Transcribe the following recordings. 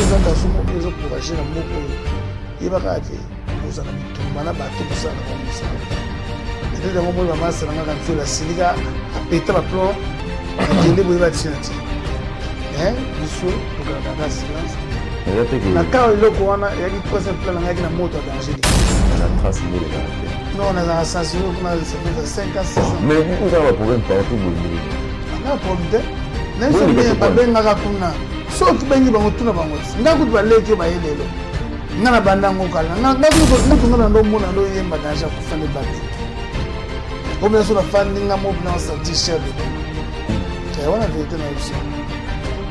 les engagements, les encourager dans mon pays. Il va rater. Vous en avez tout le monde, tout ça, et puis, dans mon moment, c'est la Siliga, à péter ma plomb, à gueuler, vous y va tirer. Hein, monsieur, pour garder la silence. Na quand il y a une troisième plan, il y a une moto danger. Non, on a un sens, on a 5 à 6 ans. Mais vous avez un problème partout. On a un problème. Même si on a bien à Rakuna, sauf que ben il va tout na bango. N'a pas de balai qui va y aller. N'a pas bandango kala. N'a pas de monde dans monde dans yemba danger pour faire les bacs. Au bien sur la fan n'a pas de sa t-shirt. Et on a vérité na ici.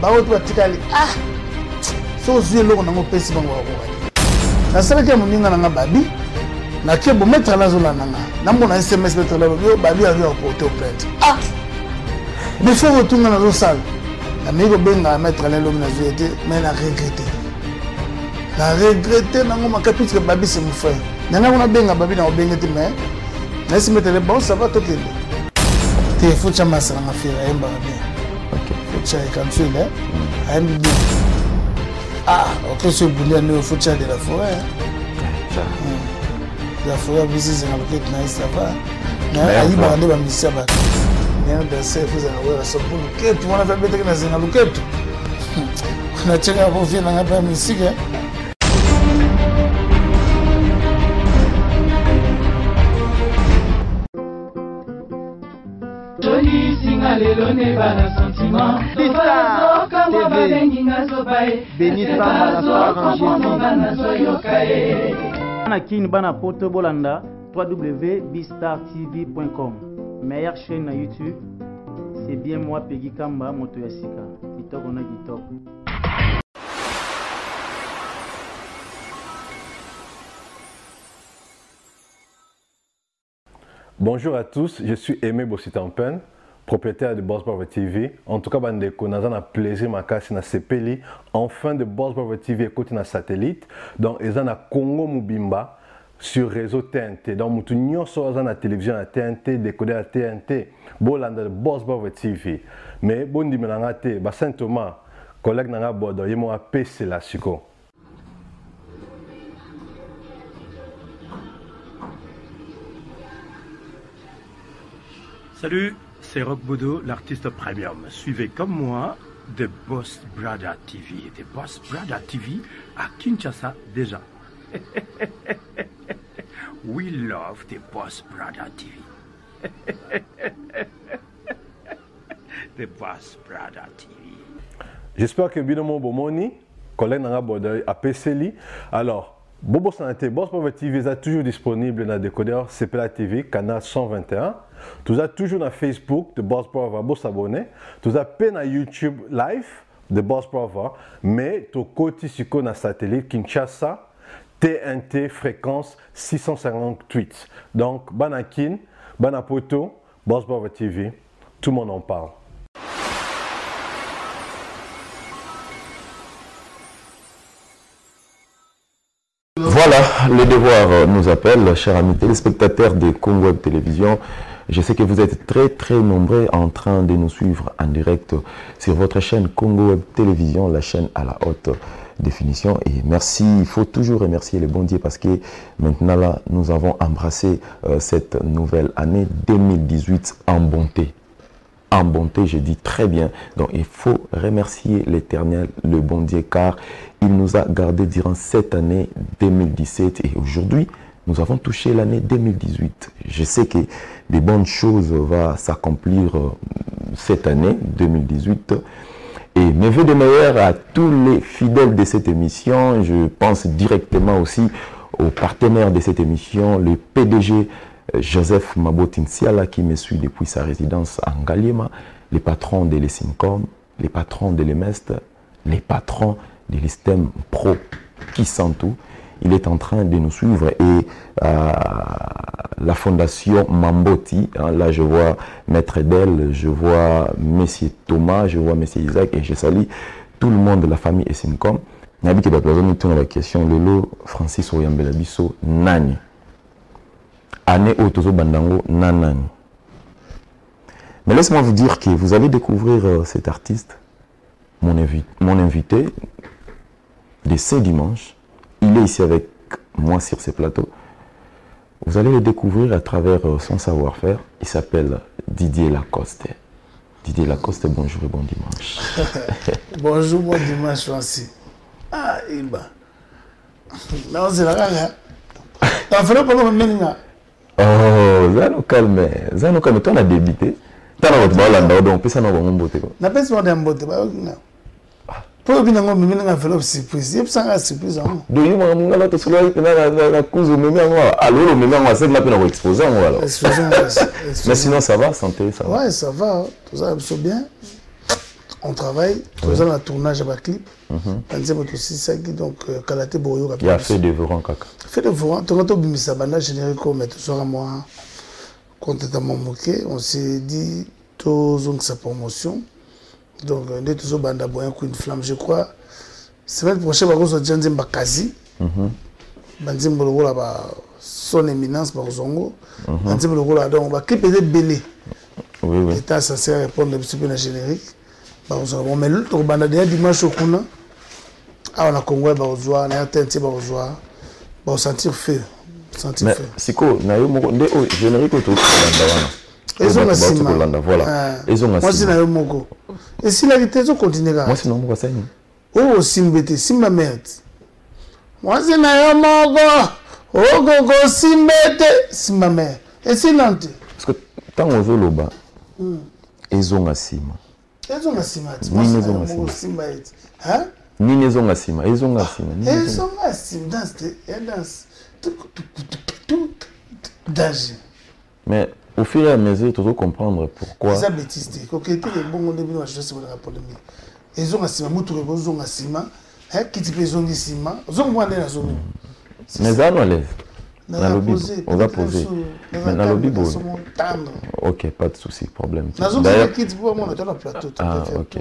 Ba auto atikali ah. So yeux là on a pesi bango wa. Na sala ke muninga na babi. Na ke bo mettre la zone nanga. Na mona SMS mettre la yo babi a yo porter plainte. Ah. Mais faut retourner dans la salle. Amigo benga mettre la l'homme na zété mais na regretter. Na regretter na ngoma kapitke babi c'est mon frère. Nana on a benga babi na obengete mais laisse mettre le bon ça va tout aider. Te faut chama ça na faire emba bien. OK. Faut chama comme tu là. Aime bien. Ah, ok, ce boulet ne faut pas de la forêt. La forêt, vous c'est un peu de ça va. Mais il va aller à Missa. Mais dans ces vous avez la soupe pour que tout le monde a fait bête que dans un loquette. On a tiré à vos filles dans la bas Missa. Anakin bana poto bolanda www.bistartv.com. Meilleure chaîne à YouTube. C'est bien moi Peggy Kamba moto yasika. Kitoko na kitoko. Bonjour à tous, je suis Aimé Bossitampen, propriétaire de Boss Brother TV. En tout cas, bandeko, nous avons plaisir à casser na CPLI. Enfin, de Boss Brother TV écoute na satellite. Donc, ils ont na Congo Mubimba sur réseau TNT. Donc, nous avons na télévision à TNT, décodé à TNT. Bolanda de Boss Brother TV. Mais bon dimanche, bah Saint Thomas, collègue nanga bodo, il m'a PC la siko. Salut, c'est Rock Bodo, l'artiste premium. Suivez comme moi The Boss Brother TV. The Boss Brother TV à Kinshasa déjà. We love The Boss Brother TV. The Boss Brother TV. J'espère que Binomo Bomoni, collègue nanga bodo à PCLI. Alors, Bobo Santé, Boss Brother TV est toujours disponible dans le décodeur CPLA TV, canal 121. Tout as toujours dans Facebook de Boss Brother, vous s'abonner. Tout as peine à YouTube live de Boss Brother, mais tu côté sur le satellite Kinshasa TNT fréquence 658. Donc Banakin, Banapoto, Boss Brother TV, tout le monde en parle. Voilà, le devoir nous appelle, chers amis téléspectateurs de Congo Web Télévision. Je sais que vous êtes très nombreux en train de nous suivre en direct sur votre chaîne Congo Web Télévision, la chaîne à la haute définition. Et merci, il faut toujours remercier le bon Dieu parce que maintenant là, nous avons embrassé cette nouvelle année 2018 en bonté. En bonté, je dis très bien. Donc il faut remercier l'Éternel, le bon Dieu, car il nous a gardés durant cette année 2017 et aujourd'hui, nous avons touché l'année 2018. Je sais que des bonnes choses vont s'accomplir cette année 2018. Et mes vœux de meilleurs à tous les fidèles de cette émission. Je pense directement aussi aux partenaires de cette émission, le PDG Joseph Mabotinsiala qui me suit depuis sa résidence en Ngaliema, les patrons de l'Essincom, les patrons de l'Emest, les patrons de l'Estem Pro qui sont tout. Il est en train de nous suivre et la fondation Mamboti, hein, là je vois Maître Del, je vois Monsieur Thomas, je vois Monsieur Isaac et je salue tout le monde de la famille Esincom. Nabi qui va poser la question, Lolo Francis Oyambelabiso Nani. Année Otozo Bandango Nanani. Mais laissez-moi vous dire que vous allez découvrir cet artiste, mon invité. de ce dimanche. Il est ici avec moi sur ce plateau. Vous allez le découvrir à travers son savoir-faire. Il s'appelle Didier Lacoste. Didier Lacoste, bonjour et bon dimanche. Bonjour, bon dimanche aussi. Ah, Iba. Non, c'est la gaga. T'as fait le problème maintenant. Oh, Zano calme. Zano calme, tu as débuté. Tu as votre balle là-dedans, donc ça n'a pas de beauté. Na pesi mo dem bote ba okina. Po bi na ngo mimi na envelope surprise. Yep sanga surprise en. Do you want ngala to solo ipe na kuzo mimi ngwa. Alolo mimi ngwa c'est la peine de exposer ngwa alors. Mais sinon ça va, santé ça va. Ouais, ça va. Tout ça c'est bien. On travaille, tout ça dans le tournage à clip. Pensez votre aussi ça qui donc Kalaté Boyo. Il a fait de Voran kaka. Fait de Voran, tout le bimisa banda générique comme tout ça moi. Complètement moqué, on s'est dit tous sa promotion. Donc, on est toujours banda boyan une flamme, je crois. Semaine prochaine, on va sortir un Bakazi. Bandim Bologola ba son éminence par Zongo. Bandim Bologola donc on va clipper des belés. Oui oui. État censé répondre un petit peu dans le générique. Bah on mais l'autre banda déjà dimanche au Kuna. Ah on a Congo ba ozoa, on a tenté ba ozoa. Ba sentir feu. Mais siko na yo moko nde o générique to kolanda wana. Ils ont la cima. Voilà. Ils ont la moi c'est na yo moko. Et si la vitesse continue là. Moi c'est non moko ça ni. Oh simbete simba merde. Moi c'est na yo moko. Oh gogo simbete simba merde. Et c'est lente. Parce que tant ozo loba. Ils ont la cima. Ils ont la cima. Ni ils ont la cima. Simba hein? Ni ils ont la cima. Ils ont la cima. Ils ont la cima. Danse. Danger. Mais au fur et à mesure, tu dois comprendre pourquoi. C'est bêtise. Quand tu es bon, on devient je sais pas pour le mieux. Ils ont un ciment, mutu ils ont un ciment. Hein, qui te fait un ciment. Ils ont moins de la zone. Mais ça nous lève. On va poser. Mais dans le bibo. Ok, pas de souci, problème. D'ailleurs, qui te voit moi dans le plateau. Ah, ok.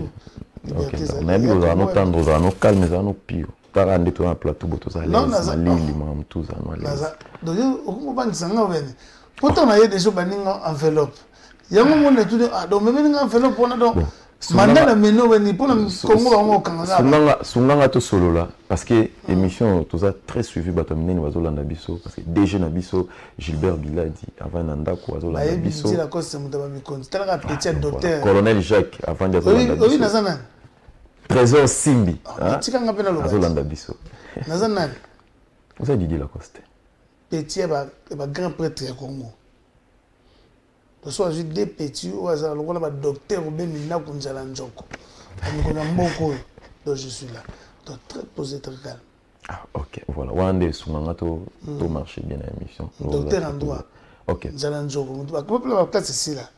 Ok. On a vu on a nos tendres, on a nos calmes, on a nos pires. Tarande to un plateau boto za non na lili mam tout ça no naza donc on va ngisanga wene pourtant na yede so baninga enveloppe yango monde tout ah donc même nga enveloppe on a donc manda na meno wene pour Congo bango kanga sunganga to solo là parce que émission tout ça très suivi bato minene bazolanda biso parce que déjà na biso Gilbert Biladi avant nanda ko bazolanda biso la cause c'est mutaba mikon c'est la petit docteur colonel Jacques avant d'azolanda biso oui nazana Trésor Simbi. Tikanga pena lo. Azolanda biso. Nazana. Vous avez Didier Lacoste. Petit ba grand prêtre ya Congo. To so azu des petits ou azala lokola ba docteur ou ben na kunjala njoko. Ami kona mboko. Donc je suis là. Donc très posé très calme. Ah OK, voilà. Wande sunganga to marcher bien à l'émission. Docteur en droit. OK. Njala njoko. Ba ko la place ici là.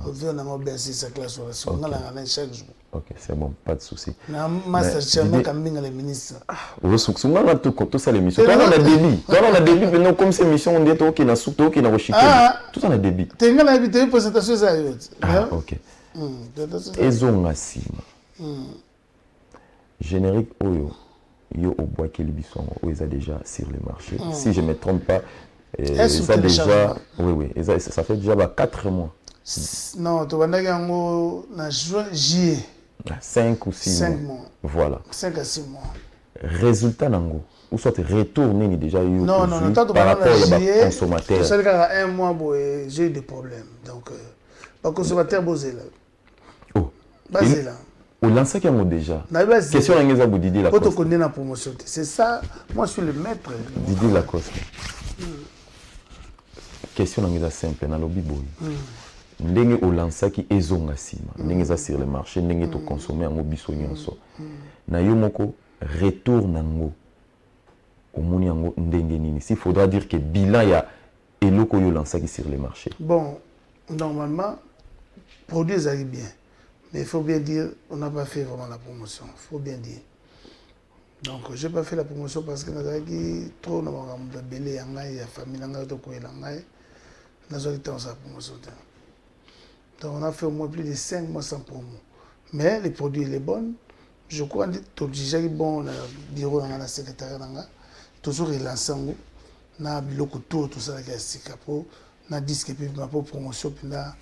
On vient dans mon bercer sa classe sur la chaque jour. Ok, c'est bon, pas de souci. Na master chairman Kambinga le ministre. Vous souvent tout ça l'émission. Quand on a débit, maintenant comme ces émissions on dit to qui na souto qui na rochiké. Tout ça na débit. Tenga na habité présentation ça yo. Ah OK. Ezonga sima. Générique oyo yo au bois qui libisson où ils a déjà sur le marché. Si je me trompe pas, ça déjà oui, ça fait déjà 4 mois. Non, tu vas yango na juillet. 5 ou 6 mois. Voilà. 5 à 6 mois. Résultat nango. Ou soit retourner ni déjà eu. Non, par rapport au consommateur. C'est qu'à 1 mois j'ai eu des problèmes. Donc pas consommateur bosé là. Oh. Basé là. Au lancé qui a déjà. Question à Ngeza Didier Lacoste. Pour te connaître la promotion. C'est ça, moi je suis le maître. Didier Lacoste. Question à Ngeza simple na lobby boy. Ndenge olansaki ezonga sima ndenge za sur le marché ndenge to consommer en biso nyonso na yo moko retour nango omoni yango ndenge nini s'il faudra dire que bilan ya eloko yo lansaki sur le marché. Bon, normalement produits arrivent bien, mais il faut bien dire on n'a pas fait vraiment la promotion, il faut bien dire. Donc j'ai pas fait la promotion parce que nazaki trop na ba belé yangai ya famille nanga to ko elangai nazaki temps sa promotion. Donc on a fait au moins plus de 5 mois sans promo. Mais les produits, les bons, je crois que tu as bon le bureau dans la secrétaire, toujours relancé, na biloko tout ça qui est sikapo, na disque puis pour promotion puis là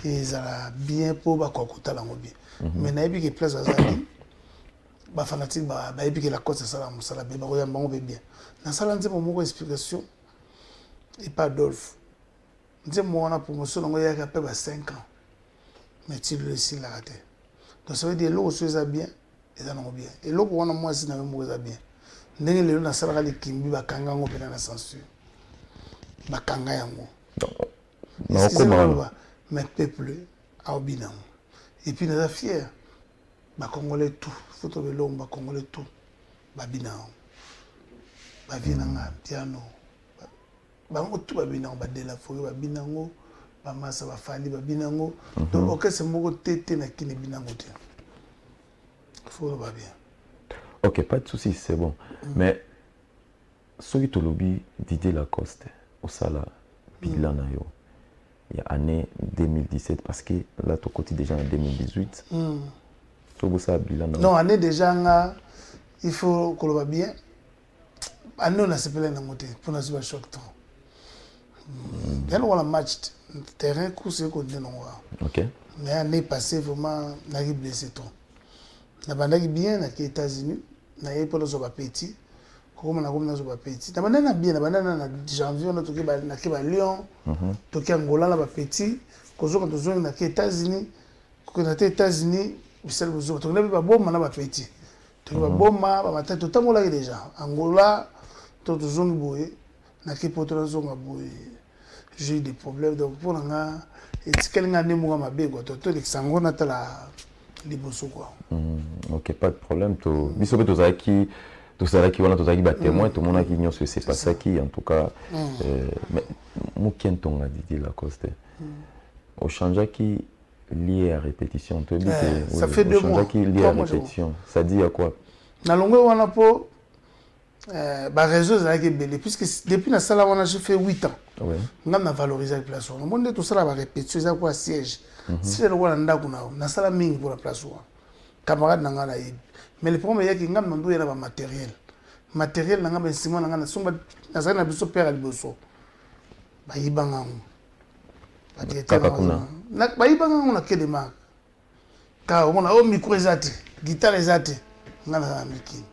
ils ont bien pour ba kokota la bien. Mais na bi que place azali ba fanatique ba epique la cause ça la musala be ba koyamba ngo be bien na sala nzembo moko explication et pas Adolphe nzembo wana promotion ngo yaka pe ba 5 ans mais tu le laisses la rater donc ça veut dire l'eau soit bien et ça non bien et l'eau wana moi si na mo ça bien ndenge lelo na sala li kimbi ba kanga ngo pe na censure ba kanga yango non comment mais peuple a obinam et puis nous sommes fiers ba congolais tout photo de l'homme ba congolais tout ba binam ba vinanga piano ba ngo tout ba binam ba de la forêt ba binango ba massa ba fali ba binango donc OK c'est moko tété na kini binango té faut ba bien. OK, pas de souci, c'est bon. Mais ce qui te lobby Didier Lacoste au sala bilan na yo. Il y a année 2017 parce que là tu côté déjà en 2018. Ça bilan non, année déjà il faut qu'on le voit bien. Année on a se plein dans monter pour nous faire choc trop. Bien on a match terrain course qu'on dit non. OK. Mais année passée vraiment n'a pas blessé trop. Na bandaki bien na États-Unis, na yepo na zoba petit. Comme na comme na zoba petit. Na bandana bien na bandana na janvier on toki ba na Kiba Lyon. Toki Angola na ba petit. Kozo quand tozo na États-Unis, ko na États-Unis, bisel bozo. Toki na ba bomba na ba petit. Toki ba bomba ba matin to tamola déjà. Angola to tozo boye na Kipo to zo boye. J'ai eu des problèmes donc pour nga et tikeli nga nemo ma be ko to l'exango na tala liboso quoi. OK, pas de problème. Biso to zaki wana to zaki ba témoin tout le monde qui ignore ce c'est pas ça qui en tout cas mais mukien tonga Didier Lacoste. Au change qui lié à répétition to dit ça fait 2 mois qui lié à répétition. Ça dit à quoi? Na longo wana po ba réseau zaki belé puisque depuis na sala wana j'ai fait 8 ans. Ouais. On a valorisé la place. On a tout ça la répétition ça quoi siège. Si le roi nda kuna na sala mingi pour la place. Camarade nanga na mais le problème est que ngam nando yana ba matériel. Matériel nanga ba sima nanga na somba na za na biso père liboso. Ba yibanga. Ba directeur na ba yibanga na ke de marque. Ka on a au micro ezate, guitare ezate, ngana na miki.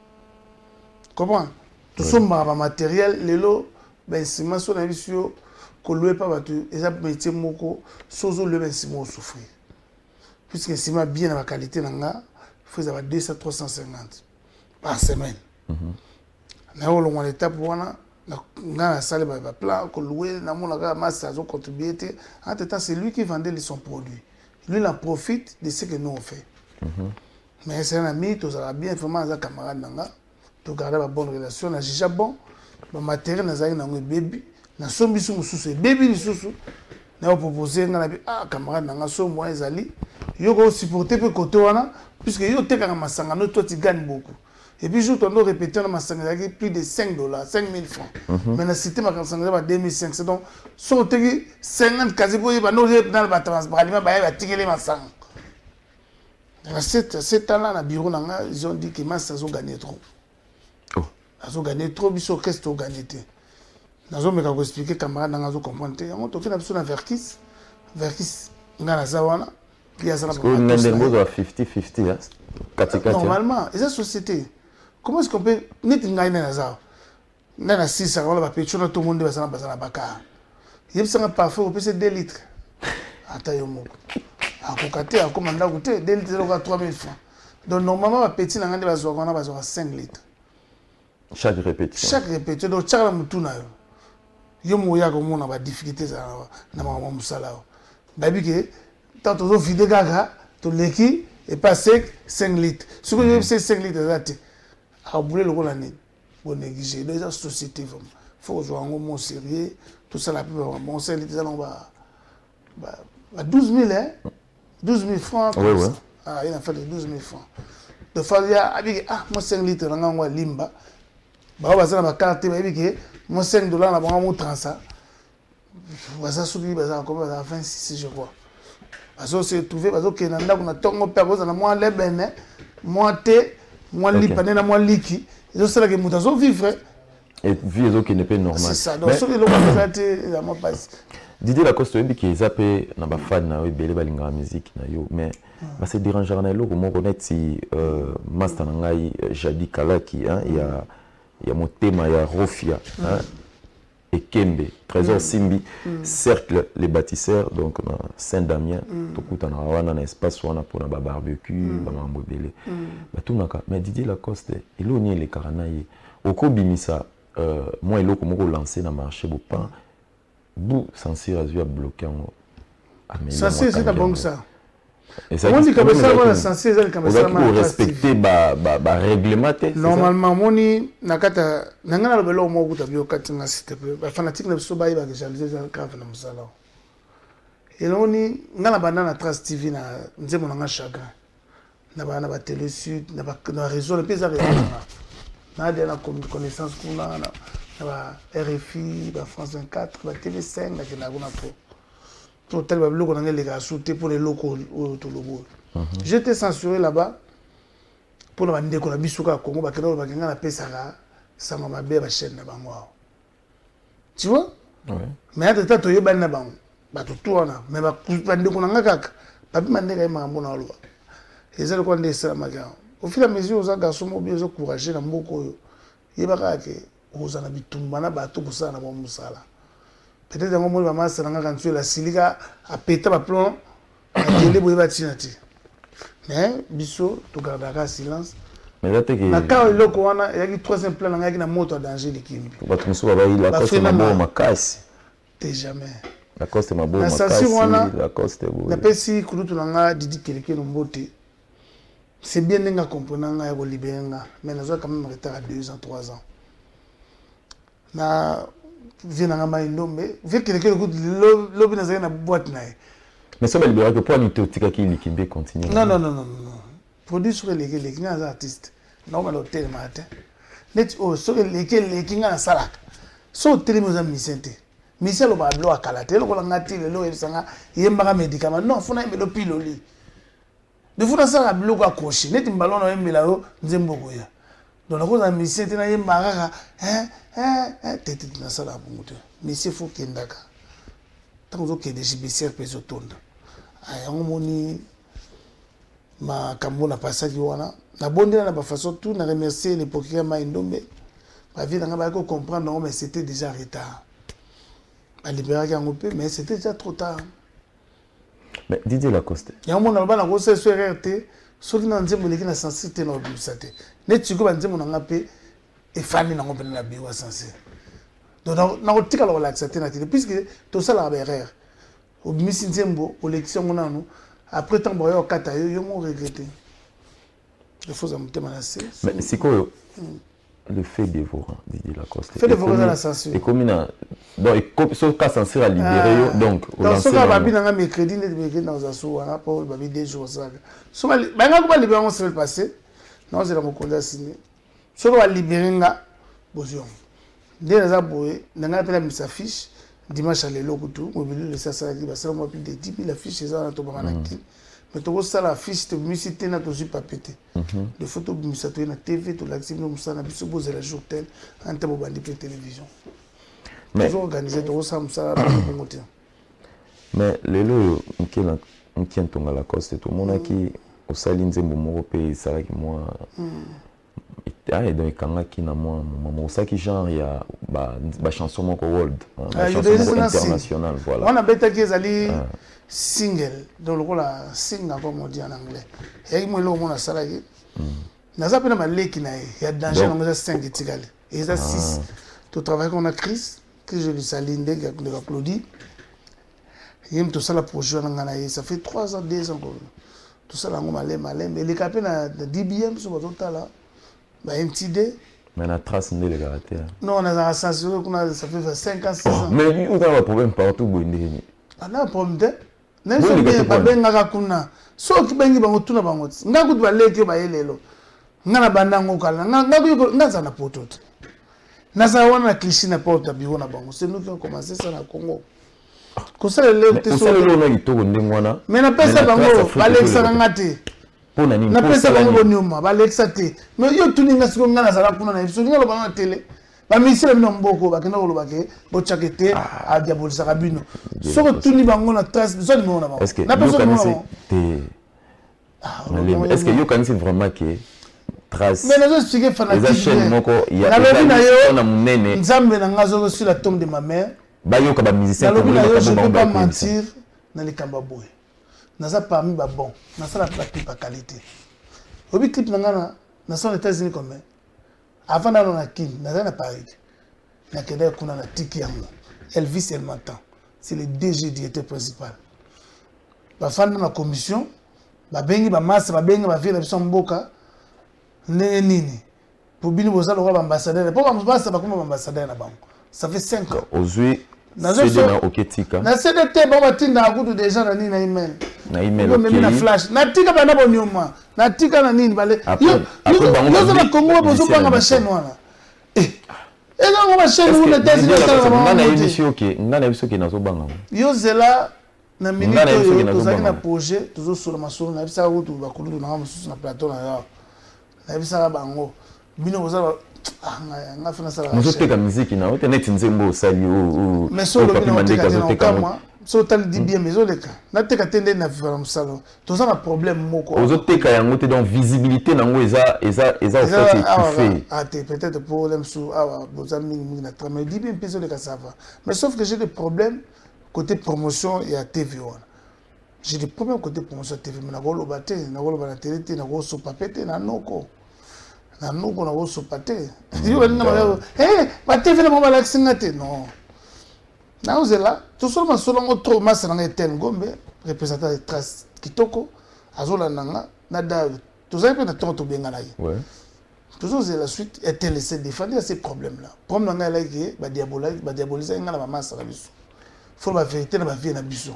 Comment? Tout somba ba matériel lelo ben sima so na biso ko louer pas batu eza métier moko sozo le ben sima souffrir. Puisque sima bien na qualité nanga faut avoir 200 350 par semaine. Na o longo l'étape wana na salle ba plan ko louer na mona ka massa zo contribuer en tout temps c'est lui qui vendait son produit. Lui il en profite de ce que nous on fait. Mais c'est un ami tout ça bien vraiment za camarade nanga to garder la bonne relation na déjà bon ba matériel na zai na ngo baby na sombi su mususu baby lisusu na proposer na bi camarade na nga so moi ezali yo ko supporter pe côté wana puisque yo tekanga masanga no toi tu gagnes beaucoup et puis je tourne répéter na masanga qui plus de $5 5000 francs mais na cité ma masanga ba 2500 donc so teki 50 quasi boye ba no dans ba transparent ba tikele masanga cette temps-là na bureau na nga ils ont dit que Massa zo gagner trop. Ils ont gagné trop, ils ont gagné. Ils ont expliqué camarade, ils ont compris. Ils ont fait une verkis. Verkis, ils ont fait parce que nous avons 50-50. Normalement, c'est une société. Comment est-ce qu'on peut... Nous avons 6 ans, tout le monde va faire un bacar. Il y a un parfum, on peut faire 2 litres. Attends, à Kokate, à commander, 2 litres, c'est 3000 francs. Donc normalement, petit, on a 5 litres. Chaque répétition. Chaque répétition. Donc, chaque fois, yo moya ko mona ba difficulté za na mama musala baby que tant to vide gaga to leki et pas sec 5 litres ce que je sais 5 litres zati a boulé le colani bon négliger dans la société vraiment faut jouer un mot sérieux tout ça la plus bon 5 litres ça on va 12 000 hein 12 000 francs oui oui ah il a fait 12 000 francs de fois il a dit moi 5 litres nga ngwa limba ba ba ça na carte baby que moi $5 na bango transa baza soki baza comme baza 26 je crois bazo se trouver bazo ke na ndako na tongo pe bazo na moi lebene moi te moi lipane na moi liki zo sala ke mutazo vivre et vie zo qui n'est pas normal c'est ça donc soki le baza te la moi passe Didier Lacoste oyebi ki ezape na ba fan na ebele balinga musique na yo mais ba se déranger na eloko moko neti master na ngai Jadi Kalaki hein il y a motema ya Rofia hein Ekembe Trésor Simbi Cercle les bâtisseurs donc na Saint-Damien tokuta na wana na espace wana pour na ba barbecue ba mambo belé ba tunaka mais Didier Lacoste eloni le karanaye okobimisa moi eloko moko lancer na marché bo pain Bou Sansir a bloqué en Sansir c'est bon ça. On dit que ça va Sansir c'est comme ça pour respecter ba règlement. Normalement moni nakata nangana lo belo mo kuta bio katinga s'il peu. Ba fanatique na so ba iba que jaliser ça grave na musala. Et loni ngana bana na Trace TV na nzemo na chagrin. Na ba Télé Sud na ba réseau le pesa na de la connaissance kuna na RFI, France 24, TV5, pour tel locaux pour les locaux autour de l'eau. J'étais censuré là-bas pour la bande qu'on a bisuka Congo, parce que là, on a payé ça, ça m'a bien chaîne là-bas. Tu vois? Mais à tout il y a ban là-bas. Bah tout tourne, mais bah bande qu'on a kaka, pas bien bande qu'on a bon à l'eau. Et c'est le qu'on dit ça, ma gars. Au fil et à mesure, aux garçons mobiles, ils ont couragé dans beaucoup. Il y a pas que aux anabitumba bateau pour ça na musala peut-être ngo mo ba masala nga kantu la silika a péter ba plomb na télé boye ba tinati mais biso to gardaka silence mais là te que na ka loko wana ya ki troisième plan nga ki na moto danger likimbi ba tumuso ba il la coste ma bo makasi te jamais la coste ma bo makasi la coste bo na pesi kulutu nga Didi Keleke no mbote c'est bien nga comprendre nga ya ko libérer nga mais na zo quand même retard à 2 ans 3 ans na vient mai ndombe vu que lobi na na boîte na mais ça va libérer que pour nous tika ki likimbe continue non produit sur les kinga za artiste na on va l'hôtel matin net oh sur les kinga na salak so télé moza misente miselo ba blo akalate lo ko ngati le lo ebisanga yemba ka médicament non funa mbelo piloli de funa ça blo ko accrocher net mbalo na mbela yo nzembo ko ya donc on a mis c'est na yemba tete na sala bungutu monsieur faut kendaka tango ke de JBCR peso tonda ayango moni ma kambo na passage wana na bondela na ba façon tout na remercier l'époque ya Maindombe ba vie nga ba ko comprendre mais c'était déjà retard ba libérer yango peu mais c'était déjà trop tard mais Didier Lacoste yango mona ba na ko se sur RT soki na nzembo leki na sensibilité na obisate neti ko ba nzembo na ngape et famille n'a pas la bio sensé donc na otika la relaxation na télé puisque tout ça la erreur au misi nzembo au l'élection on a nous après tant boyo kata yo mo regretter il faut amouter menacé mais c'est quoi le fait dévorant Didier Lacoste fait dévorant dans la censure et comme donc sauf cas censure à libérer donc dans ce cas babi na mercredi dans asso wana pour babi 2 jours ça so ba nga ko ba libérer on se passé non c'est la mokonda signé ce qu'on va libérer nga bozion dès les aboyés n'a appelé mis sa fiche dimanche à l'élokutu mobile le ça ça dit bah ça moi plus de 10 000 affiches ça na to banaki mais to ça la fiche de musicité na to pas pété de photos musicité na TV to l'accès no musana biso boze la jour tel en tabo bandi pe télévision mais toujours organisé to ça musala pour monter mais lelo on tient ton à la coste tout le monde qui au salinze moko pe ça qui moi et donc quand qui na moi maman ça qui genre il y a ba chanson moko world chanson international voilà on a bêta qui ezali single dans le rôle single comme on dit en anglais et moi là on a ça là na ça pena maleki na ya danger on a 5 etikale et ça 6 tout travail qu'on a Chris que je lui salue de Claudie il me tout ça la projet na ça fait 3 ans 2 ans tout ça là on malé mais les capés na 10 BM sur total là bah MTD mais na trace de caractère non on a censuré qu'on a ça fait 5 ans 6 ans mais on a un problème partout boindé ana problème ne so bien ba benga ka kuna so ki bengi bango tuna bango ngaku ba leki ba yelelo ngana bandango kala ngaku ngaza na potote na za wana cliché na porte da bureau na bango c'est nous qui avons commencé ça na Congo ko ça le te so le na kitoko ndengwana mais na pesa bango ba lekisa ngate pona na pesa bango bonyuma ba lekisa te mais yo tuninga siko ngana za kuna na biso ngalo bango na télé bamisi na bino mboko bakenda koloba ke botyaka te adiabolisaka bino soki tuni bango na trace biso nimero na bango na personne nimero est-ce que yo kanisi vraiment que trace mais nazo expliquer fanatique na lobi na yo nzambe na nga zo sur la tombe de ma mère bayoka ba musicien na lobi na yo je peux pas mentir na likamba boye naza parmi ba bon na sala ba clip à qualité obi clip na nga na son États-Unis comme avant d'aller na kin na Paris na kenda kuna na tiki yango Elvis El Matan c'est le DG directeur principal ba fanda na commission ba bengi ba masse ba bengi ba vie na biso mboka nini pour bini boza le roi ambassadeur pour ambassadeur ba comme ambassadeur na bango ça fait 5 ans aujourd'hui c'est na oketika na CDT ba batinda akutu déjà na nini na email okay na flash na tika bana bonyoma na tika na nini bale yo na Congo bozo panga ba chaîne wana on va chaîne où les thèses ngana biso ke nazo banga yo zela na minute tozaki na projet tozo sur masolo na bisa kutu ba kulu na mususu na plateau na yo na bisa bango bino boza nga fana sala muzo teka musique na ote net nzembo osali o mais solo bino teka moi so tal di bien mais oleka na teka tende na vivre na salon toza na problème moko ozo teka yango te donc visibilité nango eza au fait étouffé peut-être problème sous boza mingi na trame di bien peso leka ça va mais sauf que j'ai des problèmes côté promotion et à TV j'ai des problèmes côté promotion TV mais na golo baté na golo ba na télé na go so papete na noko na go so paté yo na ba TV na mo ba l'accent te non na ozela tout seulement solongo trop masse na Eten Gombe représentant de trace kitoko azola nanga na da tous un peu de temps to benga na ye ouais toujours la suite était laissé défendre ces problèmes là problème na là que ba diaboliser ngala ba masse na biso faut la vérité na ba vie na biso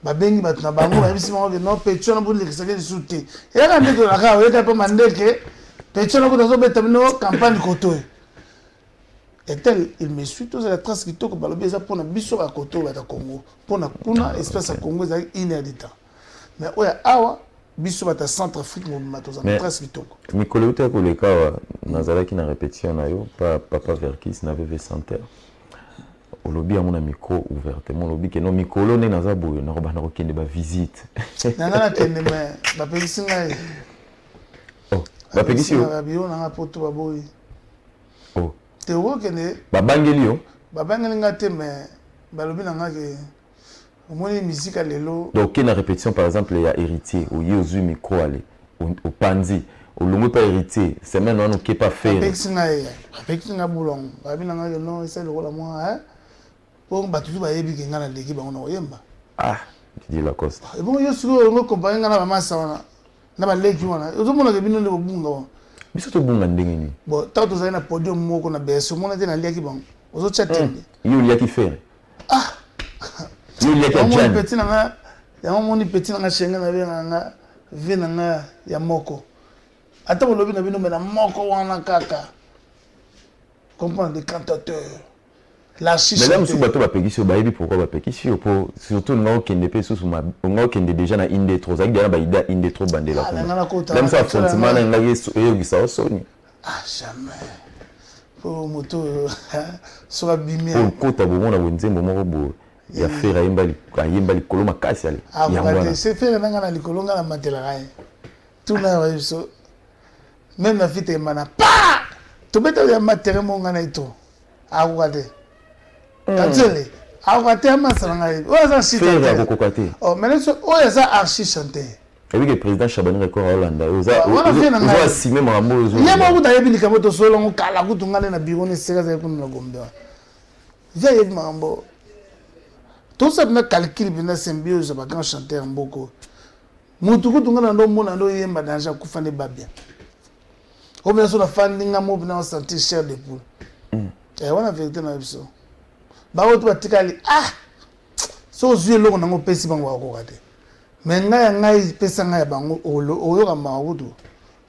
ba bengi ba na bango ba bisi mo no pecho na buli kisake disute ya ka ndeko na ka weka pa mandeke pecho na ko zo beta no campagne koto et tel il me suit tous la trace qui toque balobi ça pour na biso à koto ba ta Congo pour na kuna espace à Congo za inédita mais oya awa biso ba ta Centrafrique mo matoza trace qui toque mikolo uta ko le ka nazala ki na répétition na yo pa papa Verkis na VV Santer olobi amona micro ouvertement olobi que no mikolo ne naza boyo na robana ko kende ba visite na kende mais ba pekisinga oh ba pekisio ba bio na poto ba boy oh te wo kende babangeli yo babangeli ngate mais balobi na ngake omoni musique à lelo donc na répétition par exemple ya héritier ou yozu micro ale au panzi au longo pas héritier c'est maintenant on qui pas faire pekisinga boulong babi na ngake non c'est le rôle moi hein pour ba toujours ba yebi ke ngana leki ba ona oyemba Didier Lacoste et bon yo siko ngo compagnie ngana ba masa wana na ba leki wana ozomona ke bino ndebo bunga wana biso to bunga ndenge ni bon tant to na podium moko na beso mona te na leki bango ozo chatende yo liaki faire yo liaki jan petit na nga ya moni petit na nga shenga na benga nga vina nga ya moko ata bolobi na bino me na moko wana kaka comprendre des cantateurs la chiche mais là monsieur bato ba pekisio ba yebi pourquoi ba pekisio pour surtout ngao kende pe sous ma ngao kende déjà na inde trop za ba ida inde trop bandela ko même ça sentiment na ngaki yo gisa soni jamais pour moto sera bimé pour kota bo mona bonzembo moko bo ya faire ayembali kolo makasi ale ya ngwana c'est faire na ngana likolo ngana matela rai tout na so même na fite mana pa to beta ya matera mo ngana ito akukate katele akukate amasala ngai oza chanter oh mais so oza archi chanter et oui que président Chabani record Hollanda oza assimé mambo ozo yema kuta yebi likamoto solo ngala kutungane na biro ni seka za kuna gombe via yebi mambo tout ça na calcul bina symbiose ba grand chanteur mboko mutu kutungana ndo mona ndo yemba danja kufane babia o bien so na fandinga mo bina sentir cher de poule wana vérité na biso ba oto batikali so zwe loko nango pesi bango akokate mais ngai pesa ngai bango oyoka mabudu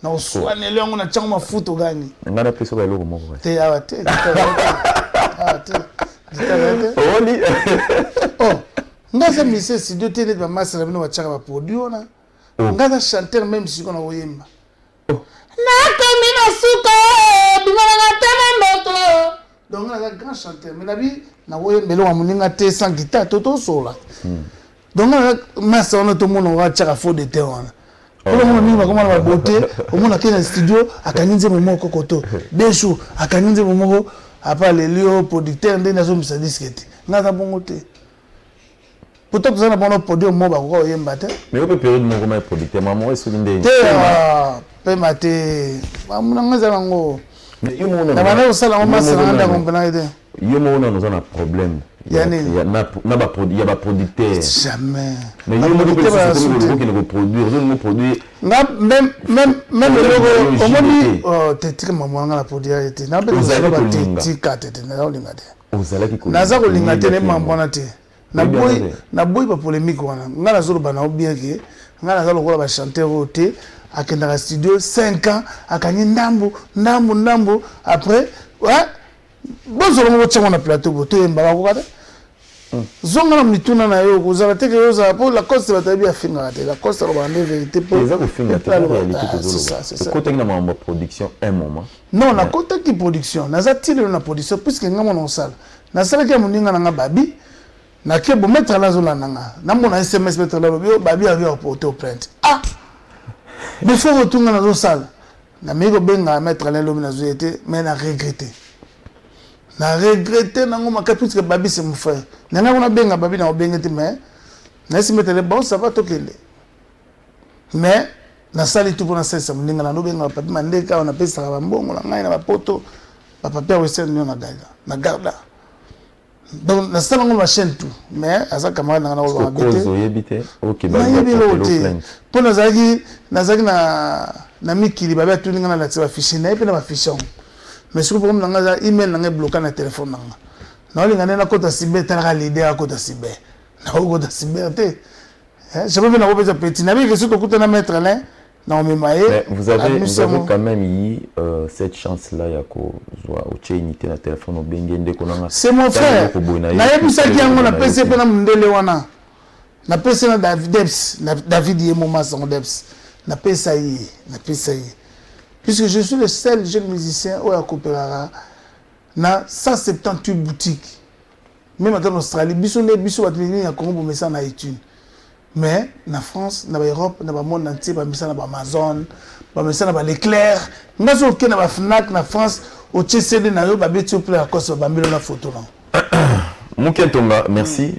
na oswanele yango na chango mafuta gani ngana pesa ba loko moko te awate oli ngaza mise studio tene ba masala bino bachaka ba produit ona ngaza chanteur même si kona oyemba na kamina suka bimana na tena moto chanteur mais nabi na woye mbelo wa muninga te sans guitare toto sola donc massa on to mono wa chaka faux de terre pour le moment va comment va beauté au monde dans studio akaninze momo kokoto beshu akaninze momo apa le lio producteur ndena zo misa disquette ngaza bongo te poto que ça na bonno produit mo ba ko yemba te mais au période mo comme producteur maman est souligné te pe maté amuna ngaza ngo mais yo mo na bana osala ngo masa na nda kompena ide yo mo na nous on a problème il y a ba producteur jamais mais yo mo peut qui ne produire nous produire même le logo au moins te tika maman na produire ite na be ba tika te na olinga te ozala ki ko naza ko linga te ne mambona te na boy ba polémique wana ngala zolo bana obien ke ngala zalo ko ba chanteur ote akenda ka studio 5 ans akanyi ndambu après ouais bonzo mo tshama na plateau boto yemba ko kata zonga na mituna na yo kozala te ke yo za po la cause ba tabi afinga te la cause ba ndé vérité po les a finga te la réalité que zo ko tenga ma production un moment non la côté qui production naza tile na production puisque ngamo na sala na sala ke muninga na babi na ke bo mettre la zone nanga na mona SMS mettre la babi avia porter plainte ah mais faut retourner dans la salle na miko benga mettre la lomi na zoete mais na regretter nango maka puisque babi c'est mon frère nanga on a benga babi na obengete mais na si mettre le bon ça va tokele mais na sali tout pour na sesa mninga na no benga papi mandeka on appelle ça mbongo na ngai na bapoto ba papier western na gaga na garda donc na sala ngo ma chaîne tout mais asa camarade na ngo ba habité OK ba pour nazaki na mikili ba tu ninga na tsa fichier na pe na ba fichier mais sur pour nga za email na bloqué na téléphone na na linga na kota cyber ta l'idée à kota cyber na kota cyber te je peux venir au petit na bi que surtout kota na mettre là na omimaye vous avez quand même eu cette chance là ya ko zwa o unité na téléphone obengende ko na c'est mon frère na yebisa ki yango na PC pe na mundele wana na PC na David Yemo Masson Debs na pesa yi puisque je suis le seul jeune musicien au Coopérara na 178 boutiques même en Australie biso batini ya Congo bomesa na iTunes mais na France na Europe na monde entier bamisa na Amazon bamisa na Leclerc ngazo ke na Fnac na France au CD na yo babeti au à cause bambilo na photo là Mukentonga merci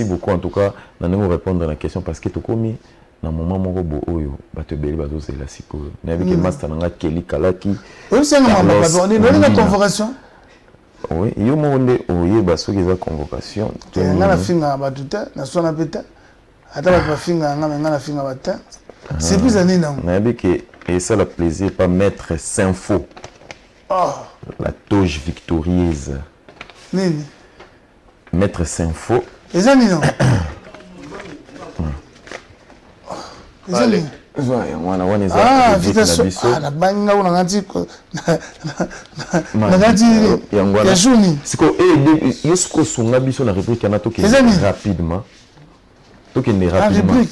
beaucoup en tout cas na nous répondre à la question parce que tokomi na moment moko bo oyo batebeli bazozela sikoyo na biki master nga Kelly Kalaki oui c'est un membre on est dans la convocation oui yo monde oye basoki za convocation nga na finga batuta na sona peta ata ba finga nga na finga bata c'est plus année non na biki et ça le plaisir pas mettre Saint-Faux la toge victorieuse nini mettre Saint-Faux les amis non allez na banga una ngati na ngati ya juni siko yosko sunga biso na rubrique na to rapidement to ke rapidement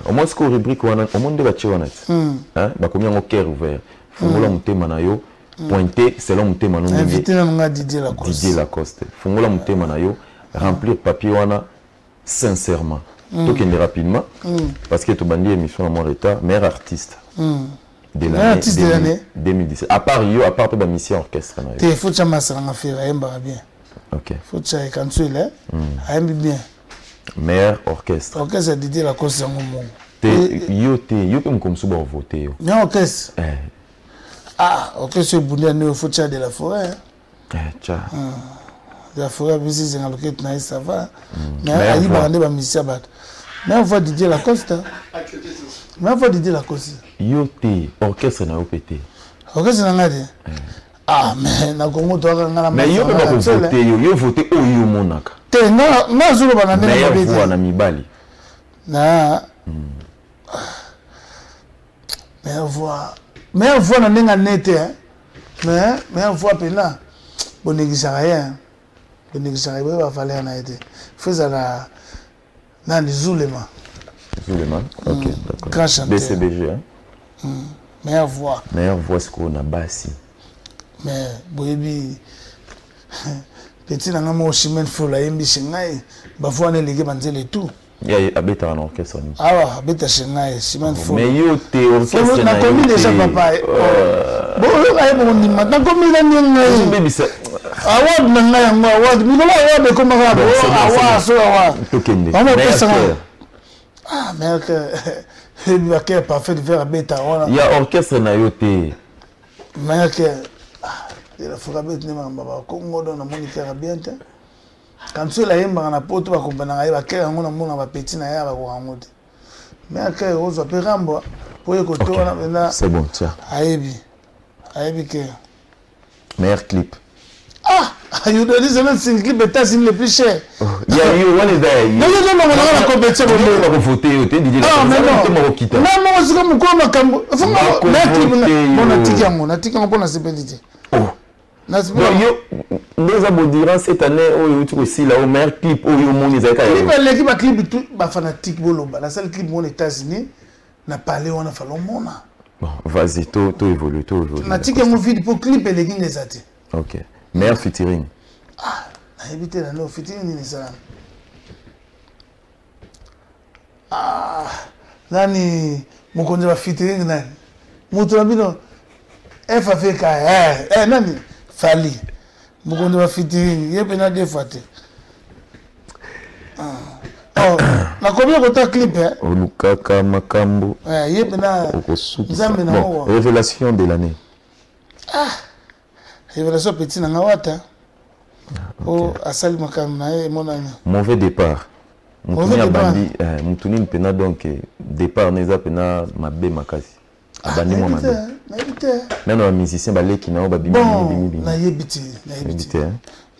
au moins siko rubrique wana au monde ba chiwana hein ba komi ngo cœur ouvert fungola mutema na yo pointer selon mutema no invité na nga Didier Lacoste fungola mutema na yo remplir papier wana sincèrement Tokende rapidement parce que tu bandis émission à mon retard meilleur artiste de l'année 2017 à part la mission orchestre il faut que tu m'as faire bien ok faut que tu aies quand tu es là aime bien meilleur orchestre Didier Lacoste mon yo peut comme souvent voter non orchestre orchestre Bundia ne faut que de la forêt tiens la forêt ici c'est dans le quête naïs ça va mais ali bande ba misia bat mais on va Didier Lacoste yo te orchestre na OPT orchestre na ngade mais na Congo to ngala mais yo ba voter yo voter o yo monaka te na zulu bana ndene ba na mibali na mais voix na ndenge nete mais voix pena bonegisa rien bonegisa rien va falloir na été faisait na Zulema ok d'accord grand chanteur BCBG meilleure voix ce qu'on a bassi mais boyebi petit nanga mo chemin fou la yembi chengai ba fois ne liguer banzele tout ya abeta en orchestre ah abeta chengai chemin fou mais yo te orchestre na commis déjà papa bon ay bon ni maintenant commis la ngai bebisa award nanga yango award mi lola award ko maka award so award tokende ah mais que il va que parfait de faire abeta il y a orchestre na yo te mais que il faut que tu m'en baba Congo dans le monde qui est bien quand tu la yemba na poto ba kombana ya ba kera ngona mona ba petit na ya ba ko ngode mais que ozo pe rambo pour y côté na c'est bon tiens aibi que meilleur clip ah you do this one clip est assez le plus cher il y a eu one day non la compétition on va voter au té DJ non moi c'est comme quoi makambo faut na clip mon atika pour na sepelité nous avons cette année où aussi là au meilleur clip où il monde l'équipe clip tout ba fanatique boloba la seule clip aux États-Unis n'a parlé on a fallu mona bon vas-y tout évolue na tika mon vidéo pour clip et les les até OK meilleur featuring ah na éviter la no featuring ni ça ah nani mokonzi ba featuring nani mutu rabino FAFK nani Fali mokonzi ba featuring ye pena de fate na combien de clip Olukaka Makambo ye pena Nzambe na bon, révélation de l'année révélation petit na ngawata asali makambo na ye monana mauvais départ mutuni pena donc départ neza pena mabe makasi abandi mo mabe nano ba musicien baleki na ba bimi na yebiti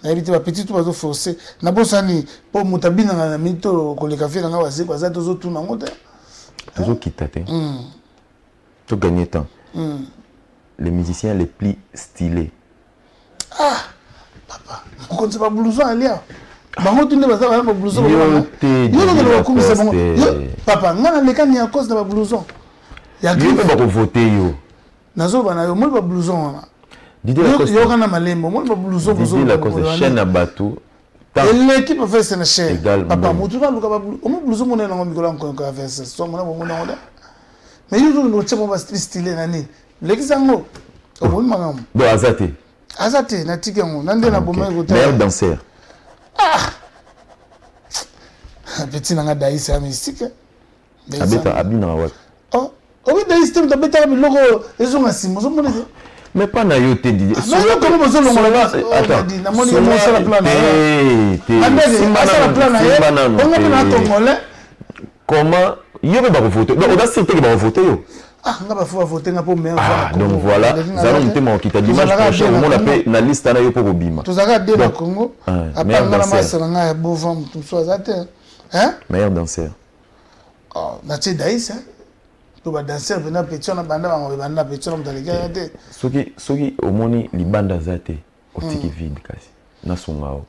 na yebiti ba petit tout bazo forcer na bosani po mutabina na mito koleka fe na waze kwa za tozo tuna ngote tozo kitate to gagner temps les musiciens les plus stylés papa on se pas blouson alia bango tunde baza ba blouson yo kumisa bango papa ngana lekani à cause de ba blouson ya yo ba ko voter yo nazo bana yo mo ba blouson yo kana malembo mo ba blouson bozo la cause chaîne à bateau et l'équipe fait c'est cher papa mutu ba luka ba mo blouson mo na ngomiko la nko ka faire ça so mo na mo na ngoda mais yo no tshebo ba style nani l'exango o mo mangam bo azate na tikango nande na bomai ko meilleur danseur petit nanga daïsa mystique abeta abina wa oui daïsa te beta biloko ezonga simo zo mona mais pas na yo te dit mais yo comme bozo longola ba attends na moni mo sala plan na on na tongole comment yo ba ko voter donc on a cité que ba voter yo nga ba faut voter nga pour meilleur donc voilà zalo ntemo kita dimanche prochain on appelle na liste na yo pour bima to zaka de na Congo après nga masala nga bo fam tout so azate meilleur danseur na ti daïs to ba danseur bena petit na banda ba banda petit na mtaleka te soki omoni libanda zate otiki vide kasi na songao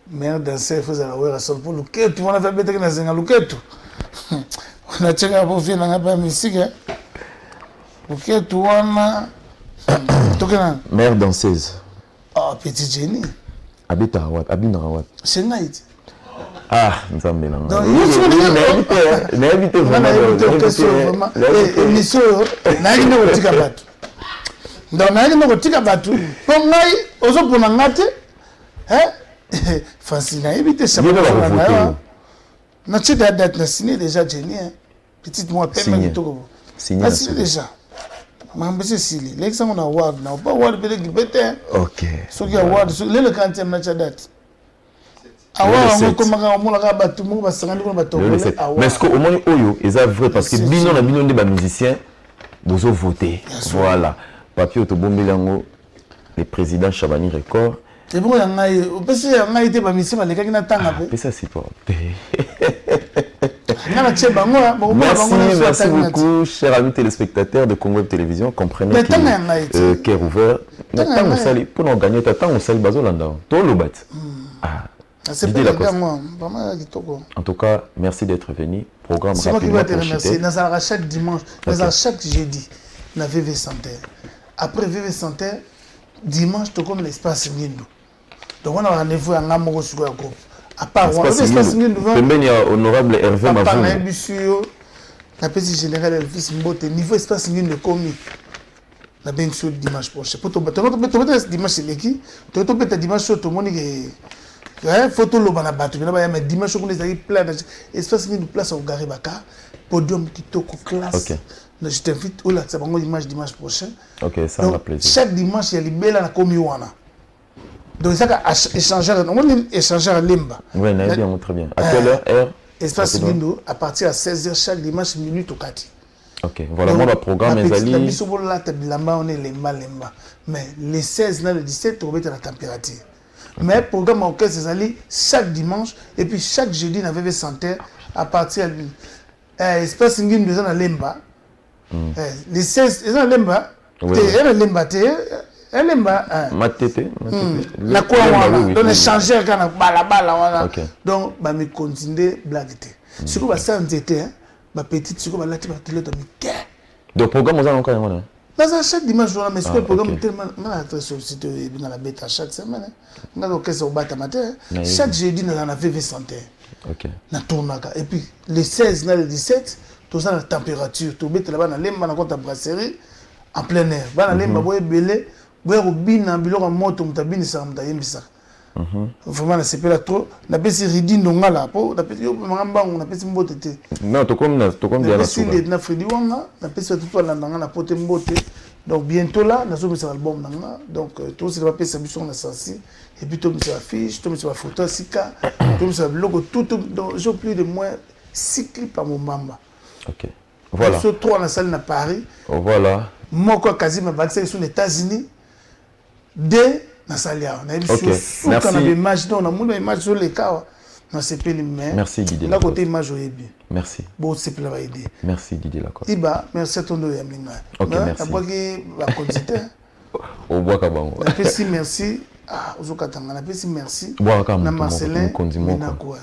meilleur danseur faut la wera sol pour luketu tu mona fa beta na zenga luketu na chenga po fina ngapa musique luketu wana tokena meilleure danseuse petit Jenny abita wat c'est night nzambe na donc na éviter vraiment émission na ina kotika batu donc na ina kotika batu po ngai ozo pona ngate fascina éviter ça na tchida date na signé déjà Jenny petite moi peine to signé déjà mambese sili l'exemple na award na pas award bele gibete OK so ki award so le 40e na date award mo komaka mo la batu mo basangani ko bato mais est-ce que au moins oyo eza vrai parce que bino na bino nde ba musicien bozo voter voilà papier to bombelango le président Chabani Record et bon ngai o pese ngai te ba musicien baleka kina tanga pe ça c'est pas Merci beaucoup, chers amis téléspectateurs de Congo Web Télévision. Comprenez que cœur ouvert. Pour nous gagner, on sait le bat. En tout cas, merci d'être venu. Programme c'est moi qui vais te remercier. Nous allons chaque dimanche, nous allons chaque jeudi, dans VV Santé. Après VV Santé, dimanche, tu comme l'espace Niendo. Donc on a rendez-vous à Ngamoko sur le groupe. À part espace honorable Hervé Mavou. La petite générale Elvis Mbote niveau espace de commis. La bien sûr dimanche prochain. Pour dimanche l'équipe, tu as dimanche tout le monde photo lo bana batu mais dimanche on les a plein espace de place au Garibaka podium kitoko classe. Je t'invite au là ça va dimanche prochain. OK, ça m'a plaisir. Chaque dimanche il y a libella na commis wana. Donc ça a échanger on échanger à Limba. Oui, bien très bien. À quelle heure espace Lindo à partir à 16h chaque dimanche minute au 4. OK, voilà mon programme ezali. La biso là tabilamba on est lemba. Mais les 16 na le 17 on va mettre la température. Mais le programme orchestre ezali chaque dimanche et puis chaque jeudi na VV Santerre à partir espace Lindo dans Lemba. Les 16 ils ont Lemba. Matete. La quoi donc échanger quand bala. Donc ba me continuer blague. Ce que va ça était ma petite ce que va la télé de Mickey. Donc programme on a encore un. Dans chaque dimanche mais ce programme tellement très sollicité dans la bête à chaque semaine. On a l'occasion au bata matin. Chaque jeudi dans la VV Santé. OK. Na tournaka et puis les 16 na le 17 tout ça la température tout mettre là-bas dans lemba na compte brasserie en plein air. Ba na lemba boye belé boye robina biloko moto mutabini sa mutayembisa. Vraiment c'est pas trop na pesi ridi ndonga là po na pesi yo mbangu na pesi mbote te. Non to comme dia la souba. Na Fredi wanga na pesi tout na ndanga na pote mbote. Donc bientôt là na so misa album ndanga donc tout c'est va pesa biso na sensi et puis tout misa affiche tout misa photo sika tout misa logo tout donc j'ai plus de moins 6 clips par mon mamba. OK. Voilà. Sur 3 na salle na Paris. Voilà. Moko quasiment vaccin sur les États-Unis. 2 na salle ya. Na biso sous kana image donc na mona image sur les cas. Na CP mais. Merci Didier. Na côté image oyebi. Merci. Bon c'est plein va aider. Merci Didier Lacoste. Iba merci tondo ya minga. OK, merci. Aboki ba consulter. Au bois kabango. Merci. Ah, ozokatanga na pesi merci. Na Marcelin Minakou.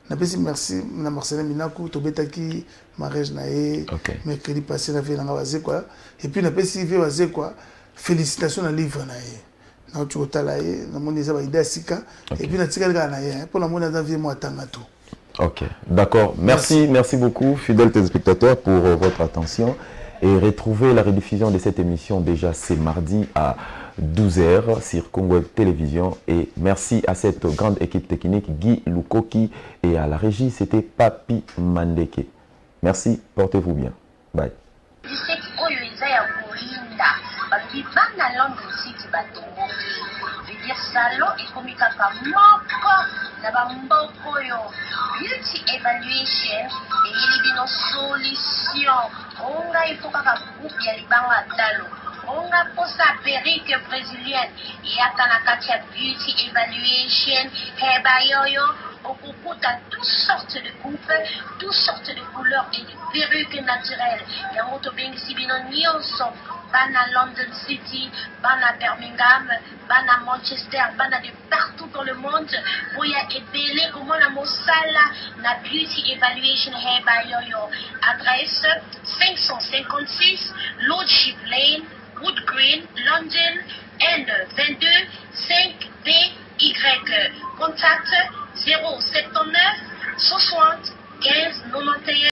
Na pesi merci na Marcelin Minakou to betaki mariage na ye mercredi passé na vena ngawaze quoi et puis na pesi vie waze quoi félicitations na livre na ye. Na tu otala ye na moni za ba idée sika et puis na tikala na ye pour la moni za vie moi tanga tout. OK, d'accord. Merci beaucoup fidèles téléspectateurs pour votre attention et retrouvez la rediffusion de cette émission déjà ce mardi à 12h sur Congo Télévision et merci à cette grande équipe technique Guy Lukoki et à la régie c'était Papi Mandeke. Merci, portez-vous bien. Bye. Salon et comme kaka moko na bamboko yo beauty evaluation et libino solution onga il faut kaka groupe ya libanga talo onga posa perruque brésilienne yaka na kati ya beauty evaluation heba yoyo okukuta toutes sortes de coupes, toutes sortes de couleurs et de perruques naturelles. Yango to bengisi bino nyonso bana London City, bana Birmingham, bana Manchester, bana de partout dans le monde. Boya ebele comment la mosala na beauty evaluation heba yoyo. Adresse 556 Lordship Lane, Wood Green, London, N22 5BY. Contact 079 60 15 91.